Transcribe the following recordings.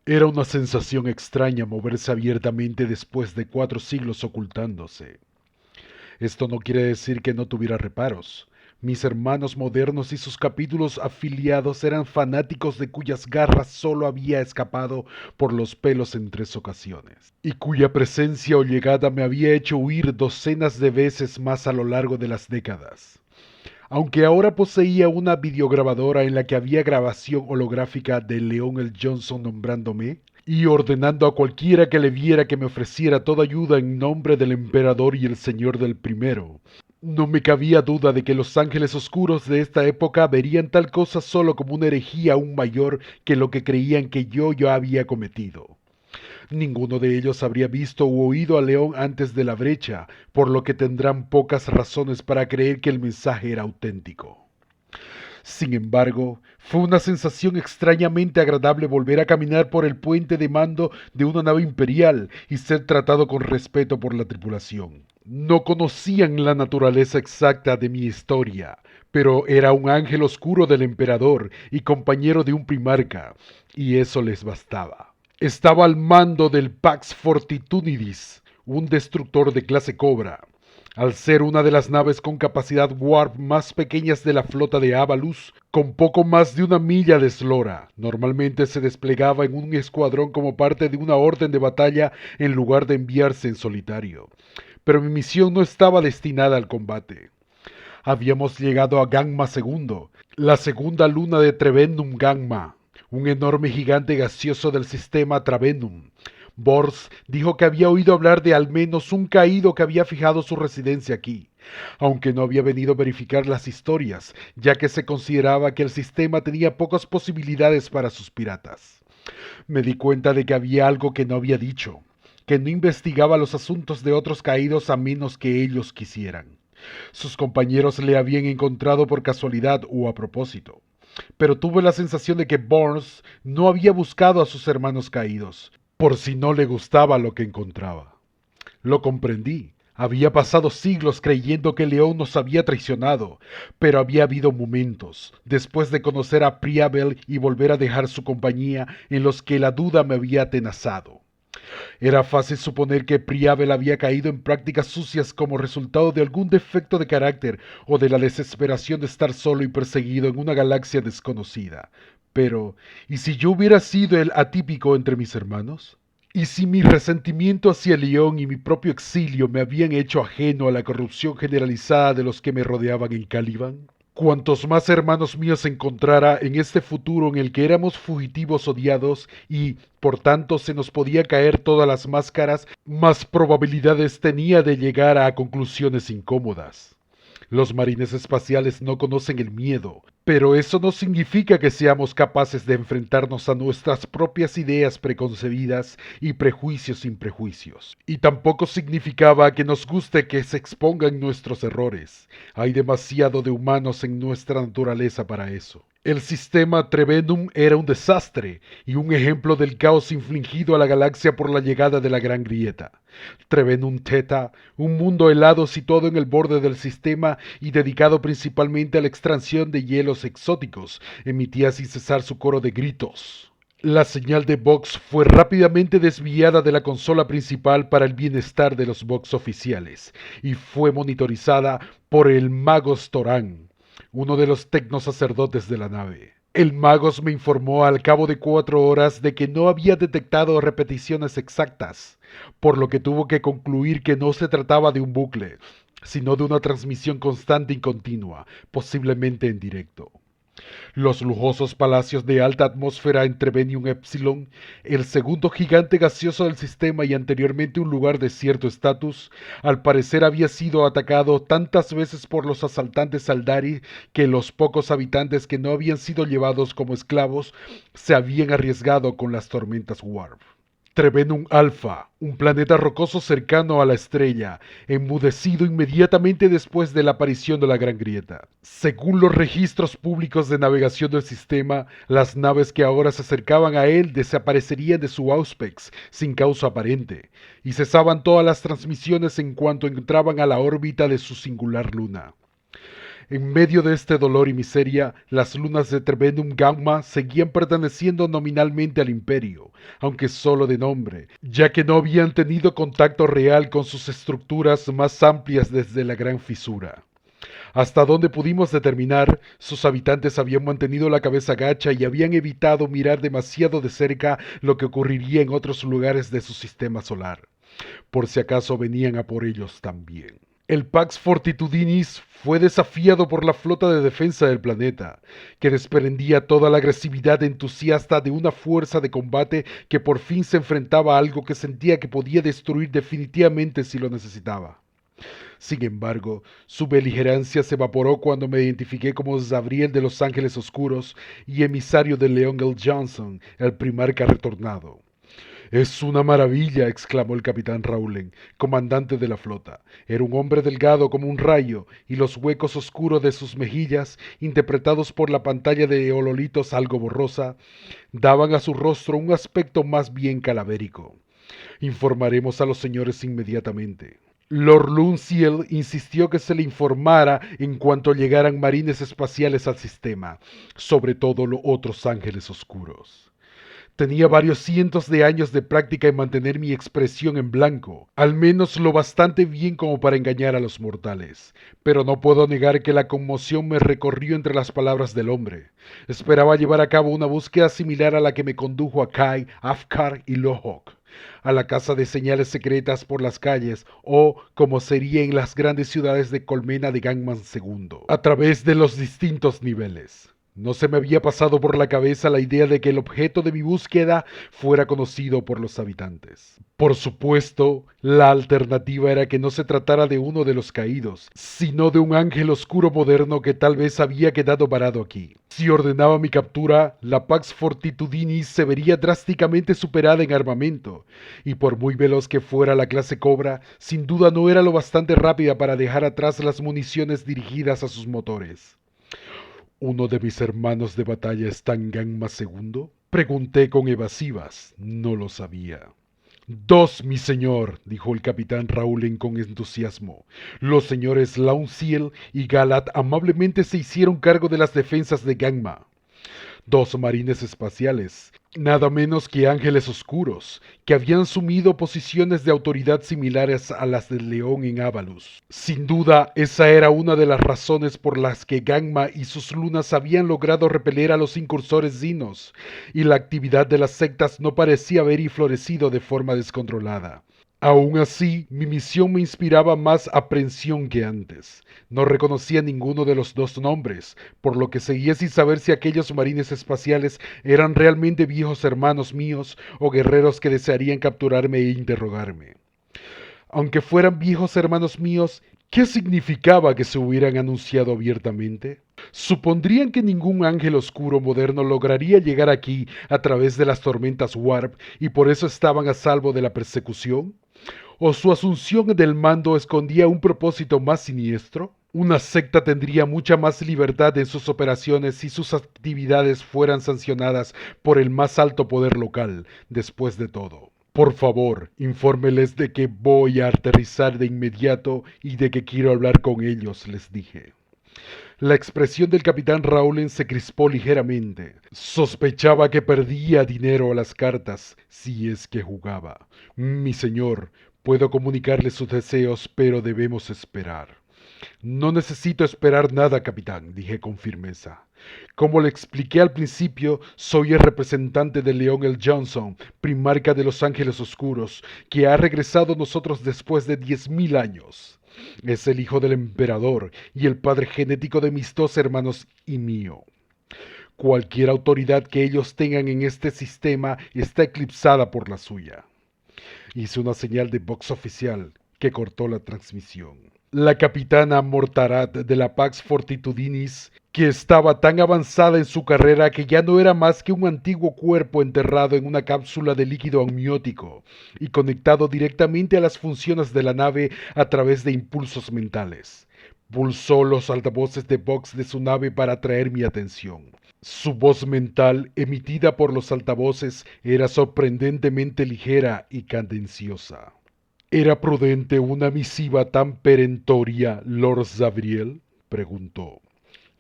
Era una sensación extraña moverse abiertamente después de 4 siglos ocultándose. Esto no quiere decir que no tuviera reparos. Mis hermanos modernos y sus capítulos afiliados eran fanáticos de cuyas garras solo había escapado por los pelos en 3 ocasiones, y cuya presencia o llegada me había hecho huir docenas de veces más a lo largo de las décadas. Aunque ahora poseía una videograbadora en la que había grabación holográfica de León el Johnson nombrándome y ordenando a cualquiera que le viera que me ofreciera toda ayuda en nombre del emperador y el señor del primero, no me cabía duda de que los ángeles oscuros de esta época verían tal cosa solo como una herejía aún mayor que lo que creían que yo ya había cometido. Ninguno de ellos habría visto u oído a León antes de la brecha, por lo que tendrán pocas razones para creer que el mensaje era auténtico. Sin embargo, fue una sensación extrañamente agradable volver a caminar por el puente de mando de una nave imperial y ser tratado con respeto por la tripulación. No conocían la naturaleza exacta de mi historia, pero era un ángel oscuro del emperador y compañero de un primarca, y eso les bastaba. Estaba al mando del Pax Fortitudinis, un destructor de clase Cobra. Al ser una de las naves con capacidad warp más pequeñas de la flota de Avalus, con poco más de 1 milla de eslora, normalmente se desplegaba en un escuadrón como parte de una orden de batalla en lugar de enviarse en solitario. Pero mi misión no estaba destinada al combate. Habíamos llegado a Gamma II, la segunda luna de Trevenum Gamma, un enorme gigante gaseoso del sistema Travenum. Bors dijo que había oído hablar de al menos un caído que había fijado su residencia aquí, aunque no había venido a verificar las historias, ya que se consideraba que el sistema tenía pocas posibilidades para sus piratas. Me di cuenta de que había algo que no había dicho, que no investigaba los asuntos de otros caídos a menos que ellos quisieran. Sus compañeros le habían encontrado por casualidad o a propósito. Pero tuve la sensación de que Burns no había buscado a sus hermanos caídos, por si no le gustaba lo que encontraba. Lo comprendí. Había pasado siglos creyendo que León nos había traicionado, pero había habido momentos, después de conocer a Priabel y volver a dejar su compañía, en los que la duda me había atenazado. Era fácil suponer que Priabel había caído en prácticas sucias como resultado de algún defecto de carácter o de la desesperación de estar solo y perseguido en una galaxia desconocida. Pero, ¿y si yo hubiera sido el atípico entre mis hermanos? ¿Y si mi resentimiento hacia León y mi propio exilio me habían hecho ajeno a la corrupción generalizada de los que me rodeaban en Caliban? Cuantos más hermanos míos encontrara en este futuro en el que éramos fugitivos odiados y, por tanto, se nos podía caer todas las máscaras, más probabilidades tenía de llegar a conclusiones incómodas. Los marines espaciales no conocen el miedo, pero eso no significa que seamos capaces de enfrentarnos a nuestras propias ideas preconcebidas y prejuicios sin prejuicios. Y tampoco significaba que nos guste que se expongan nuestros errores. Hay demasiado de humanos en nuestra naturaleza para eso. El sistema Trevenum era un desastre y un ejemplo del caos infligido a la galaxia por la llegada de la Gran Grieta. Trevenum Theta, un mundo helado situado en el borde del sistema y dedicado principalmente a la extracción de hielos exóticos, emitía sin cesar su coro de gritos. La señal de Vox fue rápidamente desviada de la consola principal para el bienestar de los Vox oficiales y fue monitorizada por el Magos Torán, uno de los tecnosacerdotes de la nave. El Magos me informó al cabo de 4 horas de que no había detectado repeticiones exactas, por lo que tuvo que concluir que no se trataba de un bucle, sino de una transmisión constante y continua, posiblemente en directo. Los lujosos palacios de alta atmósfera entre Venium Epsilon, el segundo gigante gaseoso del sistema y anteriormente un lugar de cierto estatus, al parecer había sido atacado tantas veces por los asaltantes Aldari que los pocos habitantes que no habían sido llevados como esclavos se habían arriesgado con las tormentas Warp. Trevenum Alpha, un planeta rocoso cercano a la estrella, enmudecido inmediatamente después de la aparición de la Gran Grieta. Según los registros públicos de navegación del sistema, las naves que ahora se acercaban a él desaparecerían de su auspex sin causa aparente, y cesaban todas las transmisiones en cuanto entraban a la órbita de su singular luna. En medio de este dolor y miseria, las lunas de Trebendum Gamma seguían perteneciendo nominalmente al imperio, aunque solo de nombre, ya que no habían tenido contacto real con sus estructuras más amplias desde la Gran Fisura. Hasta donde pudimos determinar, sus habitantes habían mantenido la cabeza gacha y habían evitado mirar demasiado de cerca lo que ocurriría en otros lugares de su sistema solar, por si acaso venían a por ellos también. El Pax Fortitudinis fue desafiado por la flota de defensa del planeta, que desprendía toda la agresividad entusiasta de una fuerza de combate que por fin se enfrentaba a algo que sentía que podía destruir definitivamente si lo necesitaba. Sin embargo, su beligerancia se evaporó cuando me identifiqué como Zabriel de los Ángeles Oscuros y emisario de Leon L. Johnson, el primarca retornado. «Es una maravilla», exclamó el capitán Rowling, comandante de la flota. Era un hombre delgado como un rayo, y los huecos oscuros de sus mejillas, interpretados por la pantalla de hololitos algo borrosa, daban a su rostro un aspecto más bien calavérico. «Informaremos a los señores inmediatamente». Lord Lunziel insistió que se le informara en cuanto llegaran marines espaciales al sistema, sobre todo los otros ángeles oscuros. Tenía varios cientos de años de práctica en mantener mi expresión en blanco, al menos lo bastante bien como para engañar a los mortales. Pero no puedo negar que la conmoción me recorrió entre las palabras del hombre. Esperaba llevar a cabo una búsqueda similar a la que me condujo a Kai, Afkar y Lohok, a la caza de señales secretas por las calles o, como sería en las grandes ciudades de Colmena de Gangman II, a través de los distintos niveles. No se me había pasado por la cabeza la idea de que el objeto de mi búsqueda fuera conocido por los habitantes. Por supuesto, la alternativa era que no se tratara de uno de los caídos, sino de un ángel oscuro moderno que tal vez había quedado varado aquí. Si ordenaba mi captura, la Pax Fortitudinis se vería drásticamente superada en armamento, y por muy veloz que fuera la clase Cobra, sin duda no era lo bastante rápida para dejar atrás las municiones dirigidas a sus motores. ¿Uno de mis hermanos de batalla está en Gamma II? Pregunté con evasivas. No lo sabía. Dos, mi señor, dijo el capitán Rowling con entusiasmo. Los señores Launziel y Galat amablemente se hicieron cargo de las defensas de Gamma. Dos marines espaciales, nada menos que ángeles oscuros, que habían sumido posiciones de autoridad similares a las del León en Avalus. Sin duda, esa era una de las razones por las que Gamma y sus lunas habían logrado repeler a los incursores dinos, y la actividad de las sectas no parecía haber florecido de forma descontrolada. Aún así, mi misión me inspiraba más aprensión que antes. No reconocía ninguno de los dos nombres, por lo que seguía sin saber si aquellos marines espaciales eran realmente viejos hermanos míos o guerreros que desearían capturarme e interrogarme. Aunque fueran viejos hermanos míos, ¿qué significaba que se hubieran anunciado abiertamente? ¿Supondrían que ningún ángel oscuro moderno lograría llegar aquí a través de las tormentas Warp y por eso estaban a salvo de la persecución? ¿O su asunción del mando escondía un propósito más siniestro? Una secta tendría mucha más libertad en sus operaciones si sus actividades fueran sancionadas por el más alto poder local, después de todo. Por favor, infórmeles de que voy a aterrizar de inmediato y de que quiero hablar con ellos, les dije. La expresión del capitán Rowling se crispó ligeramente. Sospechaba que perdía dinero a las cartas, si es que jugaba. Mi señor, puedo comunicarle sus deseos, pero debemos esperar. No necesito esperar nada, capitán, dije con firmeza. Como le expliqué al principio, soy el representante de Leon L. Johnson, primarca de los Ángeles Oscuros, que ha regresado a nosotros después de 10.000 años. Es el hijo del emperador y el padre genético de mis dos hermanos y mío. Cualquier autoridad que ellos tengan en este sistema está eclipsada por la suya. Hice una señal de box oficial que cortó la transmisión. La capitana Mortarat de la Pax Fortitudinis, que estaba tan avanzada en su carrera que ya no era más que un antiguo cuerpo enterrado en una cápsula de líquido amniótico y conectado directamente a las funciones de la nave a través de impulsos mentales. Pulsó los altavoces de box de su nave para atraer mi atención. Su voz mental, emitida por los altavoces, era sorprendentemente ligera y cadenciosa. ¿Era prudente una misiva tan perentoria, Lord Zabriel?, preguntó.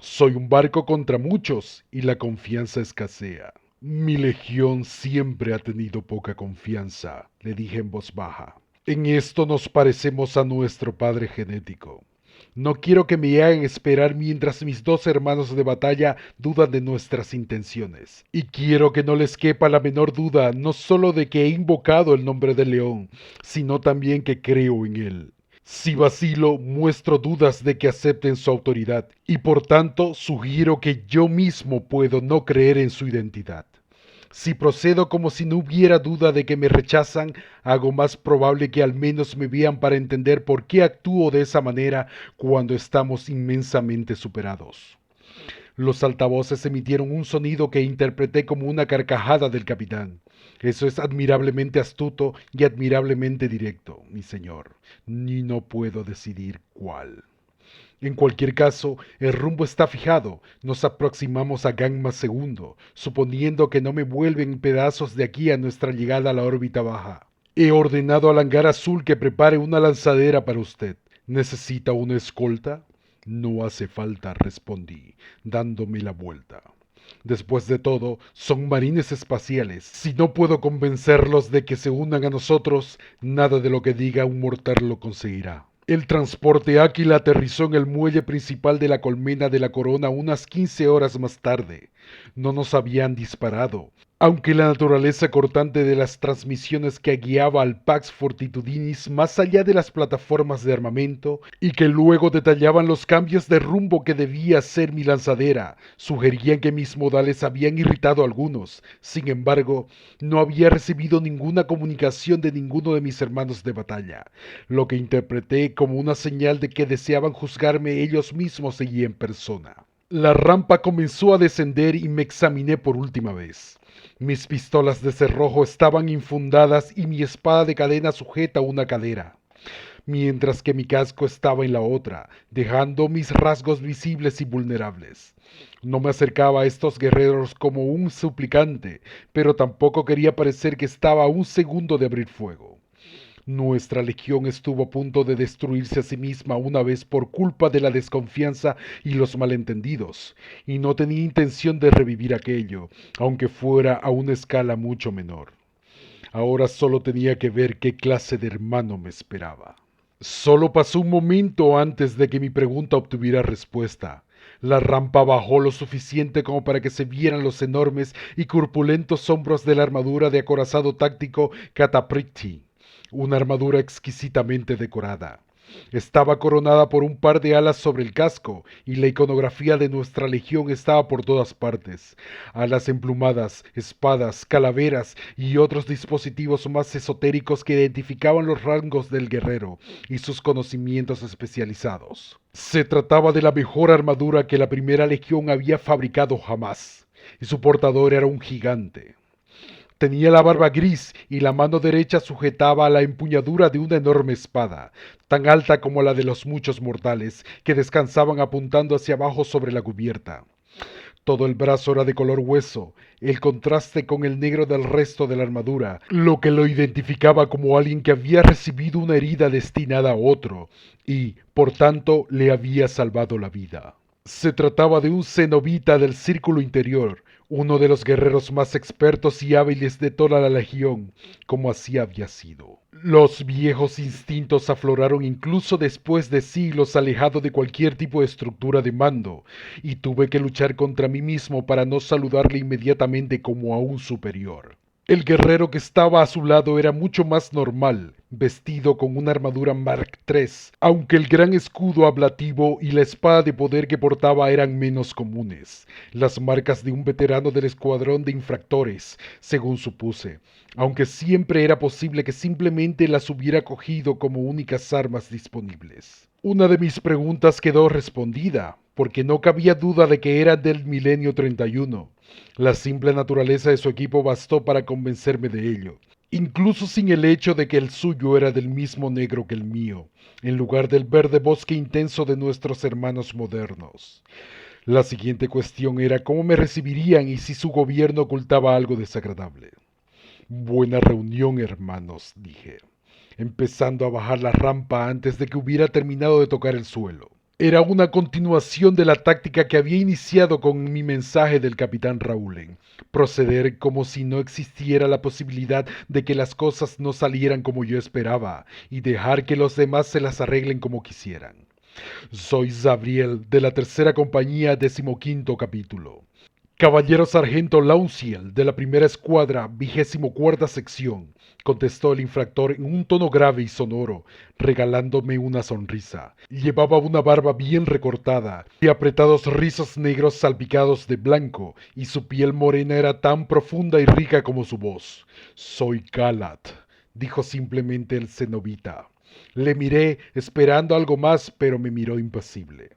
Soy un barco contra muchos y la confianza escasea. Mi legión siempre ha tenido poca confianza, le dije en voz baja. En esto nos parecemos a nuestro padre genético. No quiero que me hagan esperar mientras mis dos hermanos de batalla dudan de nuestras intenciones. Y quiero que no les quepa la menor duda no solo de que he invocado el nombre del león, sino también que creo en él. Si vacilo, muestro dudas de que acepten su autoridad, y por tanto sugiero que yo mismo puedo no creer en su identidad. Si procedo como si no hubiera duda de que me rechazan, hago más probable que al menos me vean para entender por qué actúo de esa manera cuando estamos inmensamente superados. Los altavoces emitieron un sonido que interpreté como una carcajada del capitán. Eso es admirablemente astuto y admirablemente directo, mi señor. Ni no puedo decidir cuál. En cualquier caso, el rumbo está fijado. Nos aproximamos a Gamma segundo, suponiendo que no me vuelven pedazos de aquí a nuestra llegada a la órbita baja. He ordenado al hangar azul que prepare una lanzadera para usted. ¿Necesita una escolta? No hace falta, respondí, dándome la vuelta. Después de todo, son marines espaciales. Si no puedo convencerlos de que se unan a nosotros, nada de lo que diga un mortal lo conseguirá. El transporte Águila aterrizó en el muelle principal de la Colmena de la Corona unas 15 horas más tarde. No nos habían disparado, aunque la naturaleza cortante de las transmisiones que guiaba al Pax Fortitudinis más allá de las plataformas de armamento y que luego detallaban los cambios de rumbo que debía hacer mi lanzadera, sugerían que mis modales habían irritado a algunos. Sin embargo, no había recibido ninguna comunicación de ninguno de mis hermanos de batalla, lo que interpreté como una señal de que deseaban juzgarme ellos mismos y en persona. La rampa comenzó a descender y me examiné por última vez. Mis pistolas de cerrojo estaban infundadas y mi espada de cadena sujeta a una cadera, mientras que mi casco estaba en la otra, dejando mis rasgos visibles y vulnerables. No me acercaba a estos guerreros como un suplicante, pero tampoco quería parecer que estaba a un segundo de abrir fuego. Nuestra legión estuvo a punto de destruirse a sí misma una vez por culpa de la desconfianza y los malentendidos, y no tenía intención de revivir aquello, aunque fuera a una escala mucho menor. Ahora solo tenía que ver qué clase de hermano me esperaba. Solo pasó un momento antes de que mi pregunta obtuviera respuesta. La rampa bajó lo suficiente como para que se vieran los enormes y corpulentos hombros de la armadura de acorazado táctico Catapritti, una armadura exquisitamente decorada. Estaba coronada por un par de alas sobre el casco, y la iconografía de nuestra legión estaba por todas partes. Alas emplumadas, espadas, calaveras y otros dispositivos más esotéricos que identificaban los rangos del guerrero y sus conocimientos especializados. Se trataba de la mejor armadura que la primera legión había fabricado jamás, y su portador era un gigante. Tenía la barba gris y la mano derecha sujetaba a la empuñadura de una enorme espada, tan alta como la de los muchos mortales que descansaban apuntando hacia abajo sobre la cubierta. Todo el brazo era de color hueso, el contraste con el negro del resto de la armadura, lo que lo identificaba como alguien que había recibido una herida destinada a otro y, por tanto, le había salvado la vida. Se trataba de un cenobita del círculo interior, uno de los guerreros más expertos y hábiles de toda la legión, como así había sido. Los viejos instintos afloraron incluso después de siglos alejado de cualquier tipo de estructura de mando, y tuve que luchar contra mí mismo para no saludarle inmediatamente como a un superior. El guerrero que estaba a su lado era mucho más normal, vestido con una armadura Mark III, aunque el gran escudo ablativo y la espada de poder que portaba eran menos comunes, las marcas de un veterano del escuadrón de infractores, según supuse, aunque siempre era posible que simplemente las hubiera cogido como únicas armas disponibles. Una de mis preguntas quedó respondida, porque no cabía duda de que era del milenio 31. La simple naturaleza de su equipo bastó para convencerme de ello, incluso sin el hecho de que el suyo era del mismo negro que el mío, en lugar del verde bosque intenso de nuestros hermanos modernos. La siguiente cuestión era cómo me recibirían y si su gobierno ocultaba algo desagradable. Buena reunión, hermanos, dije, empezando a bajar la rampa antes de que hubiera terminado de tocar el suelo. Era una continuación de la táctica que había iniciado con mi mensaje del capitán Raulen. Proceder como si no existiera la posibilidad de que las cosas no salieran como yo esperaba y dejar que los demás se las arreglen como quisieran. Soy Zabriel de la tercera compañía, 15º capítulo. Caballero Sargento Launciel, de la primera escuadra, 24ª sección, contestó el infractor en un tono grave y sonoro, regalándome una sonrisa. Llevaba una barba bien recortada y apretados rizos negros salpicados de blanco, y su piel morena era tan profunda y rica como su voz. Soy Galat, dijo simplemente el cenobita. Le miré, esperando algo más, pero me miró impasible.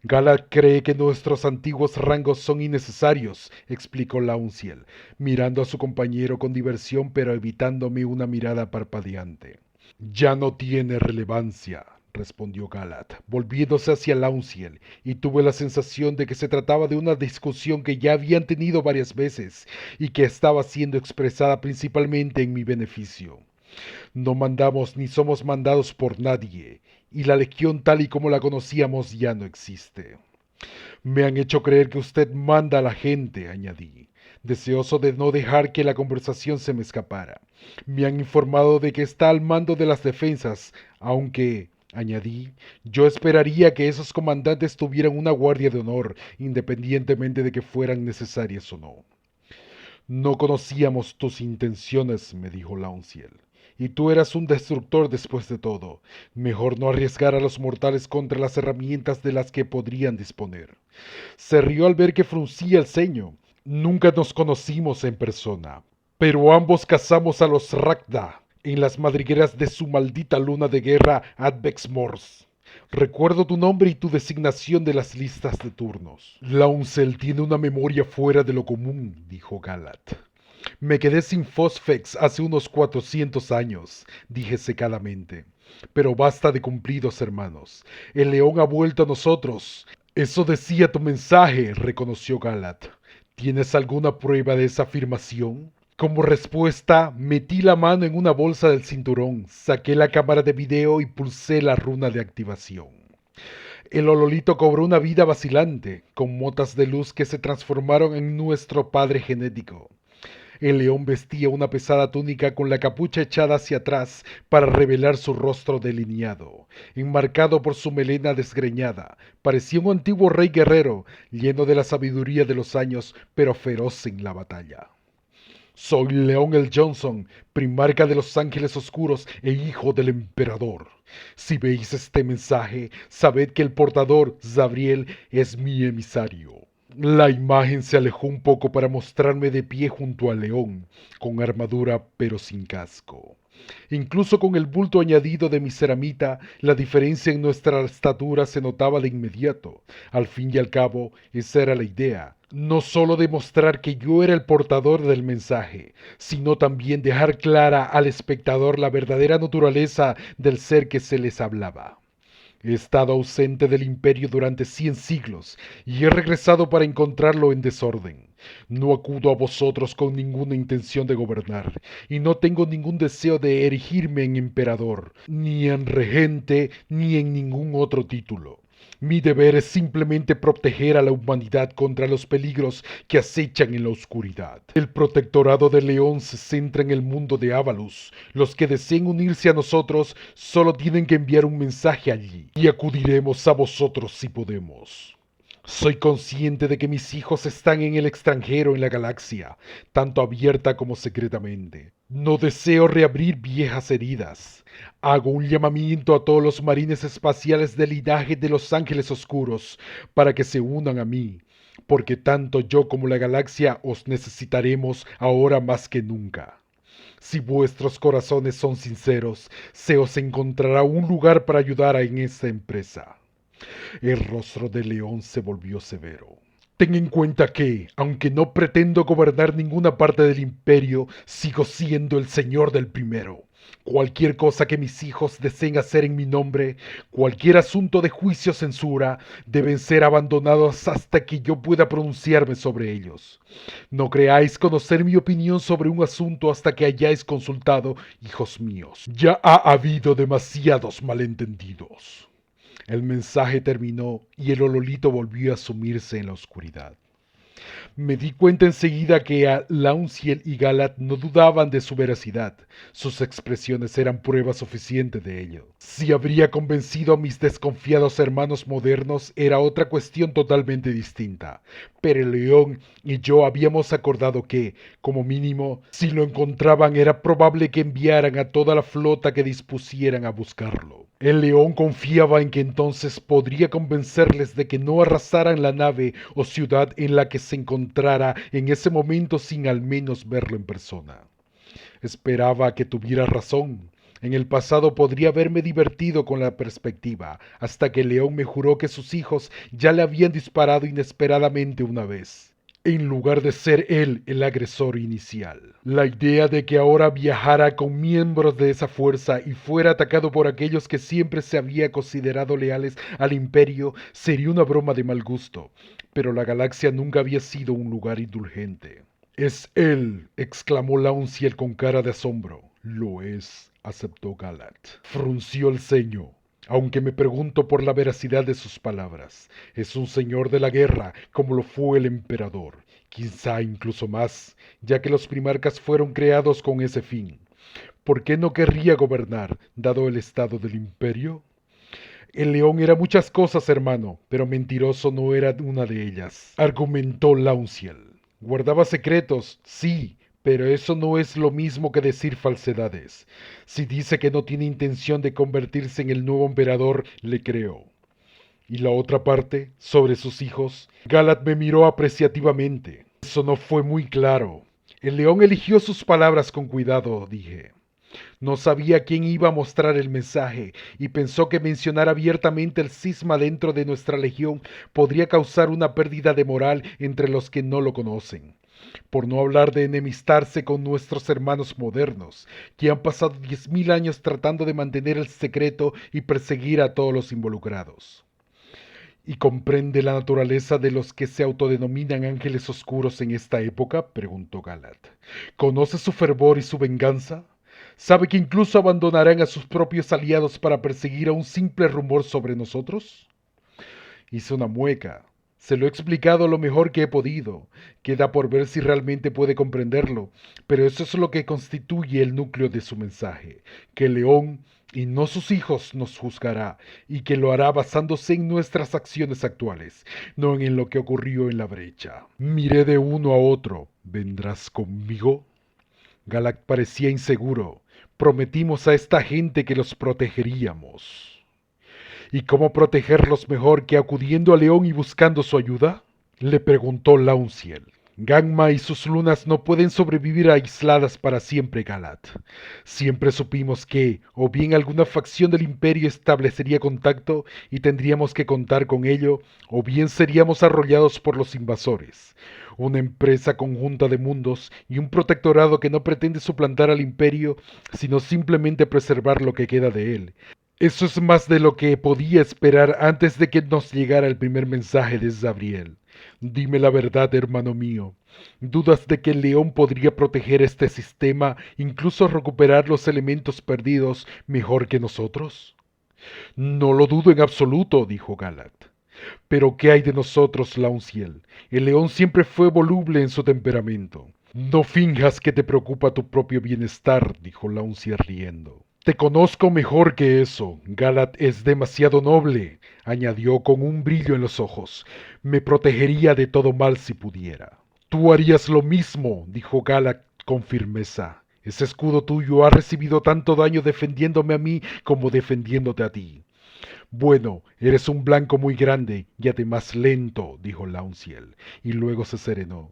Gala cree que nuestros antiguos rangos son innecesarios, explicó Launciel, mirando a su compañero con diversión pero evitándome una mirada parpadeante. Ya no tiene relevancia, respondió Galat, volviéndose hacia Launciel, y tuve la sensación de que se trataba de una discusión que ya habían tenido varias veces y que estaba siendo expresada principalmente en mi beneficio. No mandamos ni somos mandados por nadie, y la legión tal y como la conocíamos ya no existe. Me han hecho creer que usted manda a la gente, añadí, deseoso de no dejar que la conversación se me escapara. Me han informado de que está al mando de las defensas, aunque, añadí, yo esperaría que esos comandantes tuvieran una guardia de honor, independientemente de que fueran necesarias o no. No conocíamos tus intenciones, me dijo Launciel. Y tú eras un destructor después de todo. Mejor no arriesgar a los mortales contra las herramientas de las que podrían disponer. Se rió al ver que fruncía el ceño. Nunca nos conocimos en persona, pero ambos cazamos a los Rakda en las madrigueras de su maldita luna de guerra Advex Mors. Recuerdo tu nombre y tu designación de las listas de turnos. Launcel tiene una memoria fuera de lo común, dijo Galat. Me quedé sin Fosfex hace unos 400 años, dije secadamente. Pero basta de cumplidos, hermanos. El león ha vuelto a nosotros. Eso decía tu mensaje, reconoció Galat. ¿Tienes alguna prueba de esa afirmación? Como respuesta, metí la mano en una bolsa del cinturón, saqué la cámara de video y pulsé la runa de activación. El ololito cobró una vida vacilante, con motas de luz que se transformaron en nuestro padre genético. El león vestía una pesada túnica con la capucha echada hacia atrás para revelar su rostro delineado, enmarcado por su melena desgreñada. Parecía un antiguo rey guerrero, lleno de la sabiduría de los años, pero feroz en la batalla. Soy León el Johnson, primarca de los Ángeles Oscuros e hijo del emperador. Si veis este mensaje, sabed que el portador, Zabriel, es mi emisario. La imagen se alejó un poco para mostrarme de pie junto al león, con armadura pero sin casco. Incluso con el bulto añadido de mi ceramita, la diferencia en nuestra estatura se notaba de inmediato. Al fin y al cabo, esa era la idea. No solo demostrar que yo era el portador del mensaje, sino también dejar clara al espectador la verdadera naturaleza del ser que se les hablaba. He estado ausente del imperio durante 100 siglos y he regresado para encontrarlo en desorden. No acudo a vosotros con ninguna intención de gobernar y no tengo ningún deseo de erigirme en emperador, ni en regente, ni en ningún otro título. Mi deber es simplemente proteger a la humanidad contra los peligros que acechan en la oscuridad. El protectorado de León se centra en el mundo de Avalus. Los que deseen unirse a nosotros solo tienen que enviar un mensaje allí, y acudiremos a vosotros si podemos. Soy consciente de que mis hijos están en el extranjero en la galaxia, tanto abierta como secretamente. No deseo reabrir viejas heridas. Hago un llamamiento a todos los marines espaciales del linaje de los Ángeles Oscuros para que se unan a mí, porque tanto yo como la galaxia os necesitaremos ahora más que nunca. Si vuestros corazones son sinceros, se os encontrará un lugar para ayudar en esta empresa. El rostro de León se volvió severo. Ten en cuenta que, aunque no pretendo gobernar ninguna parte del imperio, sigo siendo el señor del primero. Cualquier cosa que mis hijos deseen hacer en mi nombre, cualquier asunto de juicio o censura, deben ser abandonados hasta que yo pueda pronunciarme sobre ellos. No creáis conocer mi opinión sobre un asunto hasta que hayáis consultado, hijos míos. Ya ha habido demasiados malentendidos. El mensaje terminó y el ololito volvió a sumirse en la oscuridad. Me di cuenta enseguida que Launciel y Galat no dudaban de su veracidad. Sus expresiones eran prueba suficiente de ello. Si habría convencido a mis desconfiados hermanos modernos era otra cuestión totalmente distinta. Pero el león y yo habíamos acordado que, como mínimo, si lo encontraban era probable que enviaran a toda la flota que dispusieran a buscarlo. El león confiaba en que entonces podría convencerles de que no arrasaran la nave o ciudad en la que se encontrara en ese momento sin al menos verlo en persona. Esperaba que tuviera razón. En el pasado podría haberme divertido con la perspectiva, hasta que el león me juró que sus hijos ya le habían disparado inesperadamente una vez, en lugar de ser él el agresor inicial. La idea de que ahora viajara con miembros de esa fuerza y fuera atacado por aquellos que siempre se había considerado leales al imperio sería una broma de mal gusto, pero la galaxia nunca había sido un lugar indulgente. Es él, exclamó Launciel con cara de asombro. Lo es, aceptó Galat. Frunció el ceño, aunque me pregunto por la veracidad de sus palabras. Es un señor de la guerra, como lo fue el emperador, quizá incluso más, ya que los primarcas fueron creados con ese fin. ¿Por qué no querría gobernar, dado el estado del imperio? El león era muchas cosas, hermano, pero mentiroso no era una de ellas, argumentó Launciel. Guardaba secretos, sí, pero eso no es lo mismo que decir falsedades. Si dice que no tiene intención de convertirse en el nuevo emperador, le creo. Y la otra parte, sobre sus hijos, Galat me miró apreciativamente. Eso no fue muy claro. El león eligió sus palabras con cuidado, dije. No sabía quién iba a mostrar el mensaje y pensó que mencionar abiertamente el cisma dentro de nuestra legión podría causar una pérdida de moral entre los que no lo conocen. Por no hablar de enemistarse con nuestros hermanos modernos, que han pasado 10.000 años tratando de mantener el secreto y perseguir a todos los involucrados. ¿Y comprende la naturaleza de los que se autodenominan ángeles oscuros en esta época?, preguntó Galat. ¿Conoce su fervor y su venganza? ¿Sabe que incluso abandonarán a sus propios aliados para perseguir a un simple rumor sobre nosotros? Hice una mueca. Se lo he explicado lo mejor que he podido. Queda por ver si realmente puede comprenderlo, pero eso es lo que constituye el núcleo de su mensaje, que el león y no sus hijos nos juzgará, y que lo hará basándose en nuestras acciones actuales, no en lo que ocurrió en la brecha. Miré de uno a otro. ¿Vendrás conmigo? Galak parecía inseguro. Prometimos a esta gente que los protegeríamos. ¿Y cómo protegerlos mejor que acudiendo a León y buscando su ayuda? Le preguntó Launciel. Gangma y sus lunas no pueden sobrevivir aisladas para siempre, Galat. Siempre supimos que, o bien alguna facción del imperio establecería contacto y tendríamos que contar con ello, o bien seríamos arrollados por los invasores. Una empresa conjunta de mundos y un protectorado que no pretende suplantar al imperio, sino simplemente preservar lo que queda de él. Eso es más de lo que podía esperar antes de que nos llegara el primer mensaje de Zabriel. Dime la verdad, hermano mío. ¿Dudas de que el león podría proteger este sistema, incluso recuperar los elementos perdidos mejor que nosotros? No lo dudo en absoluto, dijo Galat. Pero ¿qué hay de nosotros, Launciel? El león siempre fue voluble en su temperamento. No finjas que te preocupa tu propio bienestar, dijo Launciel riendo. Te conozco mejor que eso. Galat es demasiado noble, añadió con un brillo en los ojos. Me protegería de todo mal si pudiera. Tú harías lo mismo, dijo Galat con firmeza. Ese escudo tuyo ha recibido tanto daño defendiéndome a mí como defendiéndote a ti. Bueno, eres un blanco muy grande y además lento, dijo Launciel, y luego se serenó.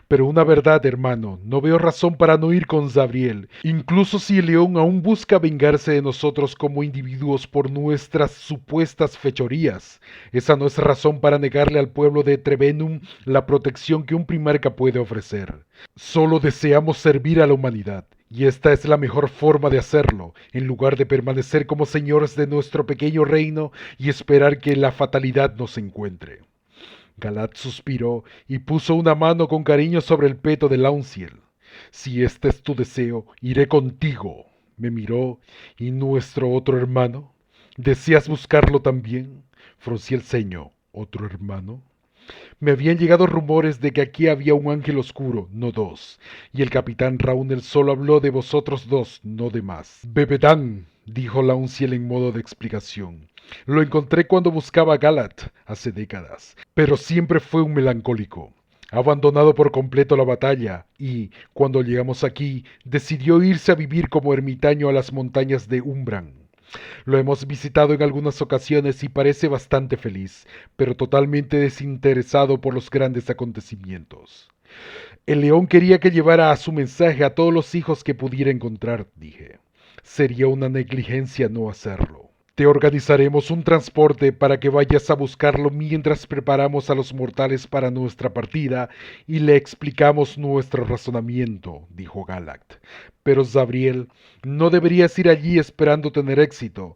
Pero una verdad, hermano, no veo razón para no ir con Zabriel, incluso si el león aún busca vengarse de nosotros como individuos por nuestras supuestas fechorías. Esa no es razón para negarle al pueblo de Trevenum la protección que un primarca puede ofrecer. Solo deseamos servir a la humanidad. Y esta es la mejor forma de hacerlo, en lugar de permanecer como señores de nuestro pequeño reino y esperar que la fatalidad nos encuentre. Galat suspiró y puso una mano con cariño sobre el peto de Launciel. Si este es tu deseo, iré contigo. Me miró. ¿Y nuestro otro hermano? ¿Deseas buscarlo también? Fruncí el ceño. ¿Otro hermano? Me habían llegado rumores de que aquí había un ángel oscuro, no dos, y el capitán Raunel solo habló de vosotros dos, no de más. Bebedán, dijo Launciel en modo de explicación. Lo encontré cuando buscaba a Galat, hace décadas, pero siempre fue un melancólico. Ha abandonado por completo la batalla y, cuando llegamos aquí, decidió irse a vivir como ermitaño a las montañas de Umbran. Lo hemos visitado en algunas ocasiones y parece bastante feliz, pero totalmente desinteresado por los grandes acontecimientos. El león quería que llevara su mensaje a todos los hijos que pudiera encontrar, dije. Sería una negligencia no hacerlo. Te organizaremos un transporte para que vayas a buscarlo mientras preparamos a los mortales para nuestra partida y le explicamos nuestro razonamiento, dijo Galact. Pero Zabriel, no deberías ir allí esperando tener éxito.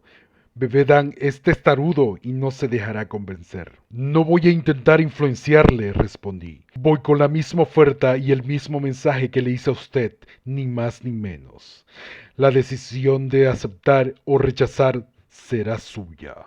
Bebedan es testarudo y no se dejará convencer. No voy a intentar influenciarle, respondí. Voy con la misma oferta y el mismo mensaje que le hice a usted, ni más ni menos. La decisión de aceptar o rechazar será suya.